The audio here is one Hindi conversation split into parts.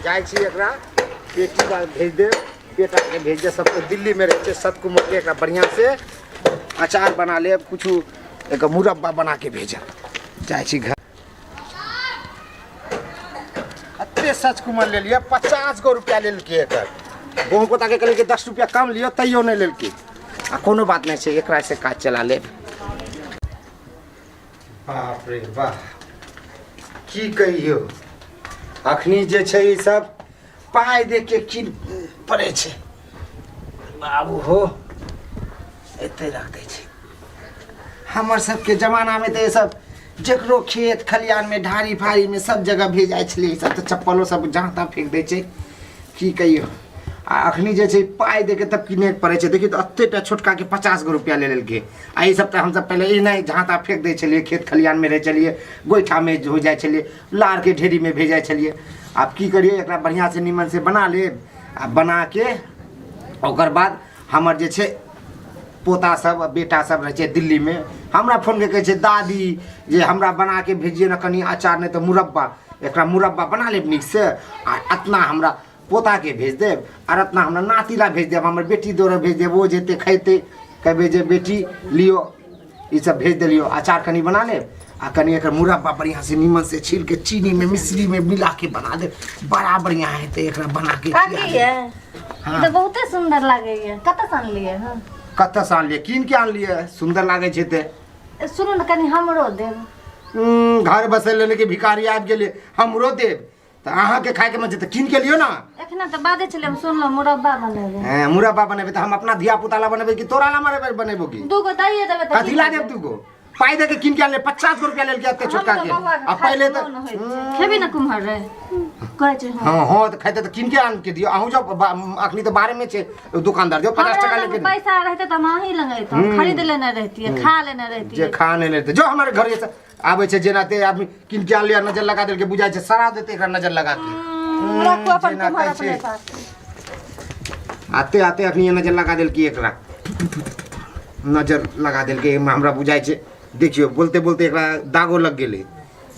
जाए छी एकरा पेटी का भेज दे, बेटा के भेज दे, सबको दिल्ली में रहते सतकुमार के एकरा बढ़िया से अचार बना ले, कुछ एक मुरब्बा बना के भेजा। जाए छी घर अत्ते सचकुमार ले लिया 50 गो रुपया ले के एकर बहु पोता के कहले कि 10 रुपया कम लियो तैयो नहीं लेल के आ कोनो बात नहीं है, एकरा से काज चला ले। बाप रे वाह की कहियो अखनी जे छै ई सब पाई दे के की पड़े छै बाबू हो एते रख दे छै। हमर सबके जमाना में तो ये सब जकरो खेत खलियान में ढारी फारी में सब जगह भेजाइ छलै, सब तो चप्पलो सब जहाँ तहाँ फेंक दै छै की कहियो। आ अखनी जे छै पाई दे के तब किने पड़े छै। देखिए तो अत्तेटा छोटका के 50 गो रुपया ले लेलके आ ई सब हम सब पहले ई नहीं जहाँ तहाँ फेंक दै छलिए, खेत खलियान में रह चलिए, गोइठा में हो जाए छलिए, लार के ढेरी में भेजाइ छलिए। आप की करिए एकरा बढ़िया से निमन से बना ले आ बना के ओकर बाद हमर जे छै पोता सब बेटा सब रहे छै दिल्ली में, हमरा फोन के कहे छै दादी जे हमरा बना के भेजिए ना कनी अचार नहीं तो मुरब्बा, एकरा मुरब्बा बना लेब नीक से आ अतना हमरा पोता के भेज देब और अतना हमरा नाती ला भेज देब, हमर बेटी दोरा भेज देब, वो जेते खैते कहबे जे बेटी लियो ई सब भेज देलियो अचार कनी बना लेब आ कनी एकर मुरब्बा बढ़िया से नीमन से छील के चीनी में मिश्री में मिला के बना दे, बड़ा बढ़िया है तो एकरा बना के हाँ। तो बहुते सुंदर लागे है, कत सान लिए हां कत सान लिए कीन के आन लिए सुंदर लागे छै ते सुनो न कनी हमरो देब। घर बसे लेने के भिखारी आबि गेले हमरो देब त अहाँ के खाए के मन छै कीन के लियो ना। एखना त बादे चले हम सुनलो मुरब्बा बनेबे। हां मुरब्बा बनेबे त हम अपना धिया पुता ला बनेबे कि तोरा ला मारे बनेबो की दूगो दैए देबे त कथि ला देब दूगो पाई दे के किन के आन ले 50 गो रुपया लेल के अत्ते छोटका के आ पहले त खेबी न कुम्हर रे कहै छै हां हां त खाइते त किन के आन के दियो अहू जो अखनी त बारे में छै दुकानदार जो 50 टका लेके पैसा रहते त हम ही लगाई तो खरीद लेने रहती है, खा लेने रहती जे खा नहीं लेते जो हमारे घर जैसे आवे छै जेनाते आदमी किन के आन लिया नजर लगा देल के बुझाय छै सरा देते एकरा नजर लगा के रखो अपन कुम्हर अपने पास। आते आते अखनी नजर लगा देल की एकरा नजर लगा देल के हमरा बुझाय छै। देखियो बोलते बोलते एकरा दागो लग गेले,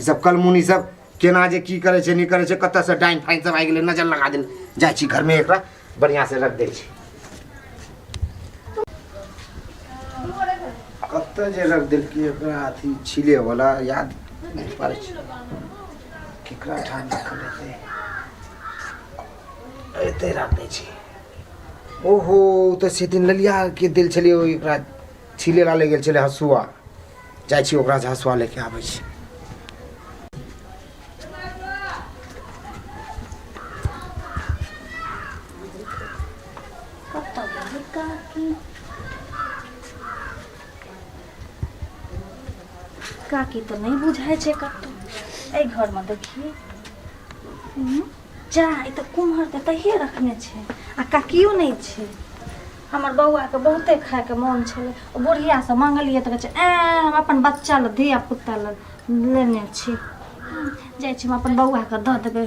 ई सब कलमुनी सब केना जे की करे छै नहीं करे छै, कत से डाइन फाइन सब आ गेले नजर लगा देल। जाय छी घर में एकरा बढ़िया से रख दे छी, कत जे रख देल की एकरा अथी छिले वाला याद नहीं पड़े छै केकरा ठान रखल है एते रख दे छी। ओहो तो से दिन ललिया के दिल छले एकरा छिले ला ले गेल छले हसुआ, जाय छी ओकरा से हसुआ लेके आबै छी। काकी तो नहीं बुझाई छे कतो ए घर में देखिए जा ई तो कुम्हर ते तहिए रखने छे आ काकियो नहीं छे। हमर बौआ के बहुते खाए के मन छले, ओ बुढ़िया से मांगलिए त कहे ए हम अपन बच्चा ल धिया पुता ल लेने छी, जाय छी हम अपन बौआ के द देबे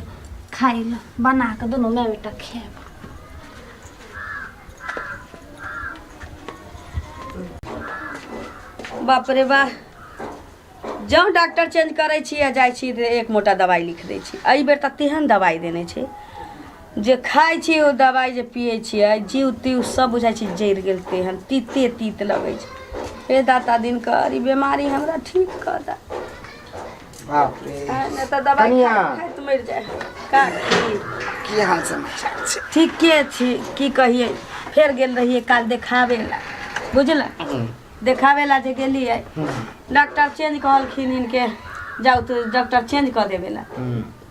खाई ल बना के दोनों मैं बेटा खाएब। बाप रे बा जँ डॉक्टर चेंज करे छी आ जाय छी एक मोटा दवाई लिख दै छी, एहि बेर त तेहन दवाई देने छै जे खाइ छी ओ दवाई जे पिए छियै जीव तीव सब बुझाइ छै जरि गेल, तेहन तीते तीत लगै छै। हे दाता दिन कर ई बीमारी हमरा ठीक कर दा। बाप रे न त दवाई खाइत मरि जाए। का की हाल समाचार छै? ठीके छी की कहिए, फेर गेल रहिए काल देखावे ला बुझला, देखावे ला जे गेलिए डॉक्टर चेंज कहलखिन इनके जाओ तो डॉक्टर चेंज कर देवे ला,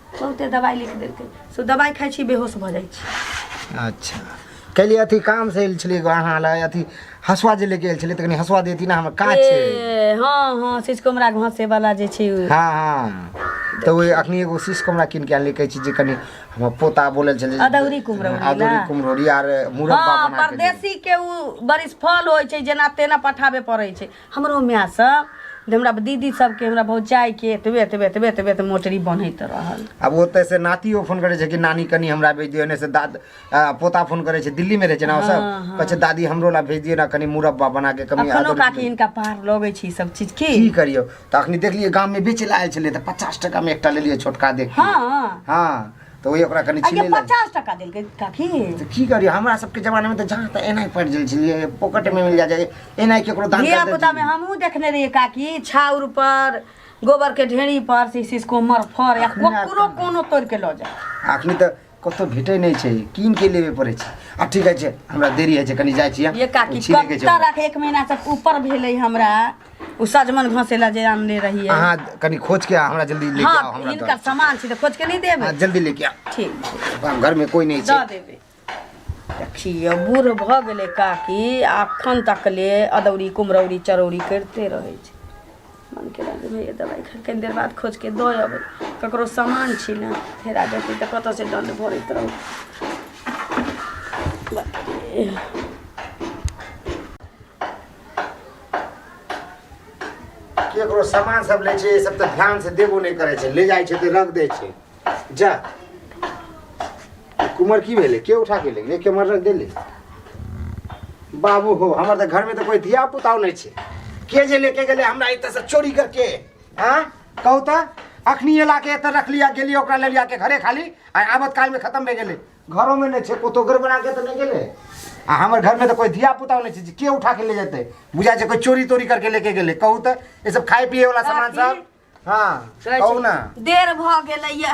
बहुते दवाई लिख देलकै, सो दवाई खाइ छी बेहोश भ जाइ छी। अच्छा कहलिए अथी काम से आयल छलिए अहाँ ला अथी हसुआ जे लेके आयल छलिए त कनी हसुआ देती ना हमर काज छै। हां हां सिसकोमरा घासे वाला जे छै हां हां तो ओइ अखनी एगो सिसकोमरा किन के आनले कहै छी जे कनी हमर पोता बोलल छले अदौरी कुम्हरौरी आर मुरब्बा बना के परदेसी के उ बरिस फल होय छै जेना तेना पठाबे पड़ै छै। हमरो माय सब हमरा दीदी सबके हमरा भौजाई के एतबे एतबे एतबे एतबे त मोटरी बनैत रहल। अब ओते से नातियो फोन करे छै कि नानी कनी हमरा भेज दियो, ने से पोता फोन करे छै दिल्ली में रहे छै ना सब कहे छै दादी हमरो ला भेज दियो ना कनी मुरब्बा बना के कमी अखनो काकी इनका पार लगै छै सब चीज की करियो। त अखनी देखलिए गांव में बेचे ला आयल छले त 50 टका में एकटा ले लिए छोटका देख। हां हां तो वही ओकरा कनी छीने 50 टका देलकै काकी। तो की करिए हमरा सबके जमाने में तो जहाँ तक एना पड़ जाए छलिए पॉकेट में मिल जाए एना केकरो दान धिया पुता में हमहूँ देखने रहिए काकी छाउर पर गोबर के ढेरी पर से कोमर फर या ककरो कोनो तोड़ के ल जाए। अखनी तो कतो भेटै नहीं छै कीन के लेबे पड़े छै। आ ठीक है हमरा देरी है कनी जाय छियै ये काकी कब तक 1 महीना से ऊपर भेलै हमरा उ सजमन घसेला जे आनले रही है। हां कनी खोज के हमरा जल्दी लेके आओ हमरा। इनका सामान छै त खोज के नहीं देबे। हां जल्दी लेके आ। ठीक घर में कोई नहीं छै द देबे। देखिए बूढ़ भ गेले काकी अखन तक ले अदौरी कुमरौरी चरौरी करते रहे छै। मन के लागे भैया दवाई खा के देर बाद खोज के दो अबे ककरो सामान छी ना फेरा जेतै त कत से दंड भरैत रहू। केकरो सामान सब ले छै सब त ध्यान से देबो नहीं करे छै ले जाय छै त रख दे छै। जा कुमार की भेले के उठा के ले गेले के मर रख देले। बाबू हो हमर त घर में त कोई धिया पुताओ नहीं छै के जे लेके गेले हमरा एत से चोरी करके। हां कहू त अखनी एला के एत रख लिया गेली ओकरा ले लिया के घरे खाली आ आबत काल में खत्म भे गेले। घरों में नहीं छै कोतो घर बना के त नहीं गेले। आ हमर घर में तो कोई धिया पुता नहीं छै के उठा के ले जाते बुझा छै कोई चोरी तोरी करके लेके गेले। कहू त ये सब खाए पिए वाला सामान सब। हां कहू ना देर भ गेलैया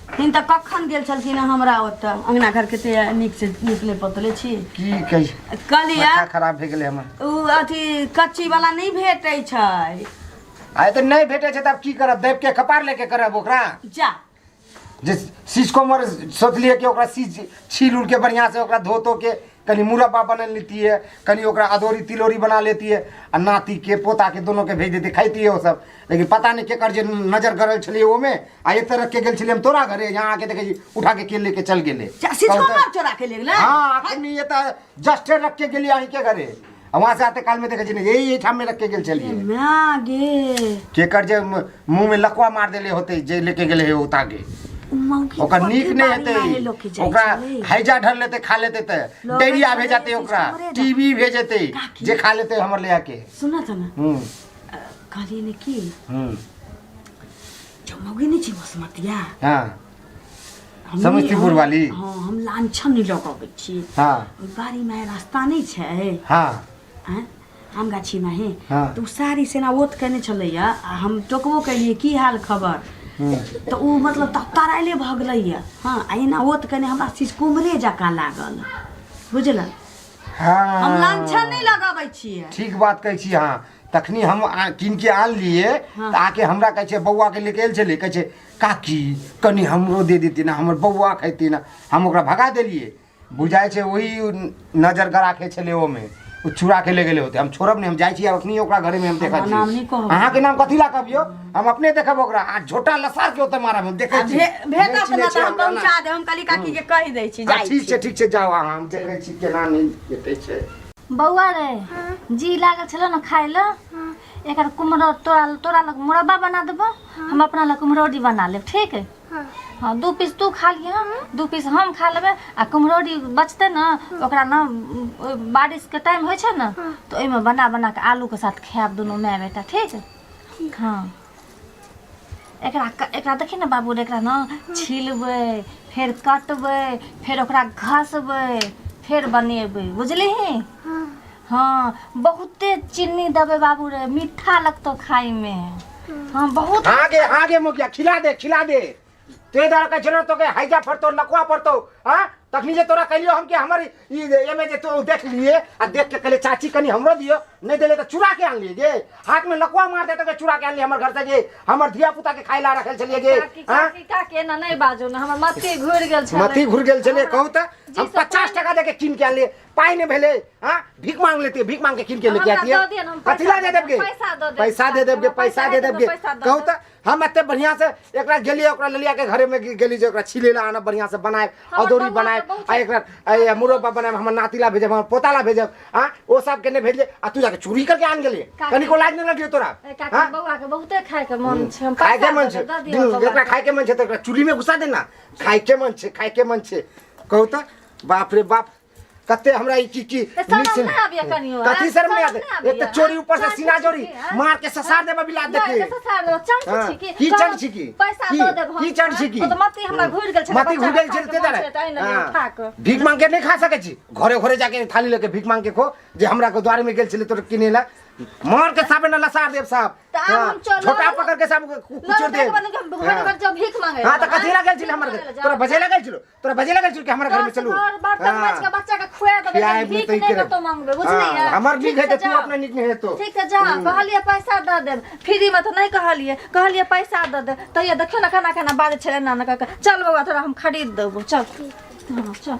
हिन त कखन गेल छलखिन हमरा ओत अंगना घर के ते निक से निकले पतले छी की कही कलिया माथा खराब भे गेले हमर। उ अथी कच्ची वाला नहीं भेटै छै। आइ त नहीं भेटे छै तब की करब देव के कपार लेके करब ओकरा। जा जे सीज कोमर सोचलिए कि ओकरा सीज छील उल के बढ़िया से ओकरा धो तो के कनी मुरब्बा बना लेती है कनी ओकरा अदौरी तिलौरी बना लेती है और नाती के पोता के दोनों के भेज देती खाती है वो सब। लेकिन पता नहीं केकर जे नजर गरल छलिए वो में आ एक तरह के गेल छलिए हम तोरा घरे यहाँ आके देखे उठा के लेके चल गेले। चोरा के ले गेले। हां अखनी ये त जस्ट रख के गेली आही के घरे वहां से आते काल में देखे छी यही ठाम में रख के गेल छलिए। मागे केकर जे मुंह में लकवा मार देले होते जे लेके गेले है उता के ओकर नीक नहीं हेते ओकरा हैजा ढर लेते खा लेते त डायरिया भेजते ओकरा टीबी भेजते जे खा लेते हमर ले आके। सुना त ना कहली ने की जमौगी नहीं छी बसमतिया। हां समस्तीपुर वाली। हां हम लांछन नहीं लगाबै छी। हां बारी में रास्ता नहीं छै। हां हम गाछी में है तू सारी सेना ओत कने छलैया हम टोकबो कलिए की हाल खबर तो उ मतलब तराइले भ गेलैया। हां आइना ओत कने हमरा चीज कुमरे जका लागल बुझल। हां हम लांछन नहीं लगाबै छी। ठीक बात कहै छी। हां तखनी हम किन के आन लिए त आके हमरा कहै छै बौआ के लेके आइल छले कहै छै काकी कनी हमरो दे देती ना हमर बौआ खैती ना हम ओकरा भगा देलिए बुझाय छै वही नजर गरा के छले ओ में उ चुरा के ले गेले होते। हम छोड़ब नहीं हम जाय छी अखनी ओकरा घरे में हम देखा छी। नाम नहीं कहब अहाँ के नाम कथि ला कहबियो हम अपने देखब ओकरा आ झोटा लसार के ओते मारब हम देखै छी। भेटा त ना हम पहुंचा दे हम कली काकी के कहि दै छी जाई छी। ठीक छै जाओ हम देखै छी केना नहीं जेतै छै। बौआ रे जी लागल छलो ना खाइ ल एकर कुमरो तोरा लग मुरब्बा बना देबो हम अपना लग कुमरौरी बना लेब ठीक है। हाँ 2 पीस तू खा लिया 2 पीस हम खा लेबे आ कुमरौरी बचते ना ओकरा ना बारिश के टाइम होय छै ना तो ओइ में बना बना के आलू के साथ खायब दोनों माय बेटा ठीक है। हाँ एकरा देखी ना बाबू एकरा ना छीलबै फिर कटबै फिर ओकरा घसबै फिर बनेबै बुझली। हाँ बहुते चीनी देबे बाबू रे मीठा लगतो खाई में। हाँ बहुत आगे मुखिया खिला दे ते दर के चलो तो के हैजा फरतो लकवा पड़तो। हां तखनी जे तोरा कहियो हम के हमर ई एमे जे तो देख लिए आ देख के कहले चाची कनी हमरो दियो नहीं देले तो चुरा के आन लिए गे हाथ में लकवा मार दे तो चुरा के आन लिए हमर घर से गे हमर धिया पुता के खाइला रखल छलिए गे। हां काकी ना नहीं बाजो ना हमर मत्ती घुर गेल छले कहू त हम 50 टका दे के किन के आन लिए पाई ने भेले। हां भीख मांग लेती भीख मांग के किन के लेके आती है कथिला दे देबगे पैसा दे देबगे कहू त हम एते बढ़िया से एकरा गेलिए ओकरा ले लिया के घरे में गेली जे ओकरा छिलेला आना बढ़िया से बनाए अदौरी बनाए आ एकरा मुरब्बा बनाए हमर नातीला भेजब हमर पोताला भेजब। हां ओ सब के ने भेजले आ तू जाके चोरी करके आन गेली कनी को लाज न लगियो तोरा। काकी बौआ के बहुते खाए के मन छै हम खाए के मन छै एकरा खाए के मन छै त एकरा चूल्ही में घुसा देना खाए के मन छै कहू त बाप रे बाप कते हमरा ई की शर्म ना आबिया कनियो कथी शर्म नहीं आते एक तो चोरी ऊपर से सीना जोरी मार के ससार देबा बिला देके की चढ़ छी की पैसा दो देब की चढ़ छी की तो मती हमरा घुर गेल छै मती घुर गेल छै ते दरे भीख मांग के नहीं खा सके छी घरे घरे जाके थाली लेके भीख मांग के खो जे हमरा को द्वार में गेल छले तो किनेला मार के साबे न लसार देब साहब छोटा पकड़ के सब कुचर दे घर जब भीख मांगे हां त कथी लागल छिले हमर तोरा बजे लागल छिलो कि हमरा घर में चलू बर्तन माज के बच्चा के खुआ देबे भीख नहीं तो मांगबे बुझलिए हमर भीख है त तू अपना नीक नहीं है तो ठीक है जा कहलिए पैसा द देब फ्री में तो नहीं कहलिए पैसा द दे तो ये देखो ना खाना बाजे छले ना चल बउआ थोड़ा हम खरीद देबो चल हां चल